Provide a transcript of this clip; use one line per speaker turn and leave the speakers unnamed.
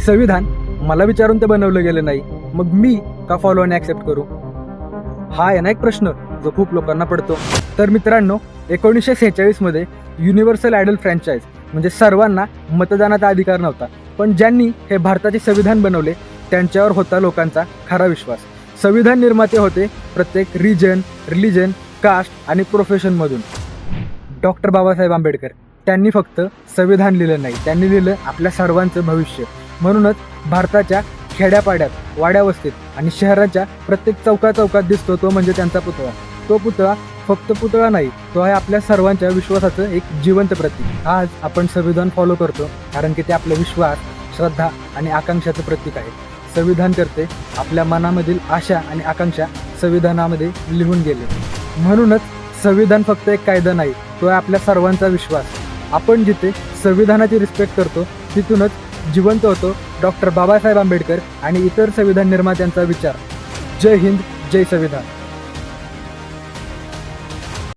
संविधान मला विचारून ते बनवलं गेलं नाही, मग मी का फॉलो आणि ॲक्सेप्ट करू? हा आहे ना एक प्रश्न जो खूप लोकांना पडतो. तर मित्रांनो, 1946 मध्ये युनिव्हर्सल आयडल फ्रँचाईज म्हणजे सर्वांना मतदानाचा अधिकार नव्हता, पण ज्यांनी हे भारताचे संविधान बनवले त्यांच्यावर होता लोकांचा खरा विश्वास. संविधान निर्माते होते प्रत्येक रिलिजन, कास्ट आणि प्रोफेशनमधून. डॉक्टर बाबासाहेब आंबेडकर त्यांनी फक्त संविधान लिहिलं नाही, त्यांनी लिहिलं आपल्या सर्वांचं भविष्य. म्हणूनच भारताच्या खेड्यापाड्यात, वाड्यावस्तीत आणि शहराच्या प्रत्येक चौकात दिसतो तो म्हणजे त्यांचा पुतळा. तो पुतळा फक्त पुतळा नाही, तो आहे आपल्या सर्वांच्या विश्वासाचं एक जिवंत प्रतीक. आज आपण संविधान फॉलो करतो कारण की ते आपला विश्वास, श्रद्धा आणि आकांक्षाचं प्रतीक आहे. संविधान करते आपल्या मनामधील आशा आणि आकांक्षा संविधानामध्ये लिहून गेले. म्हणूनच संविधान फक्त एक कायदा नाही, तो आहे आपल्या सर्वांचा विश्वास. आपण जिथे संविधानाची रिस्पेक्ट करतो तिथूनच जिवंत होतो डॉक्टर बाबासाहेब आंबेडकर आणि इतर संविधान निर्मात्यांचा विचार. जय हिंद, जय संविधान.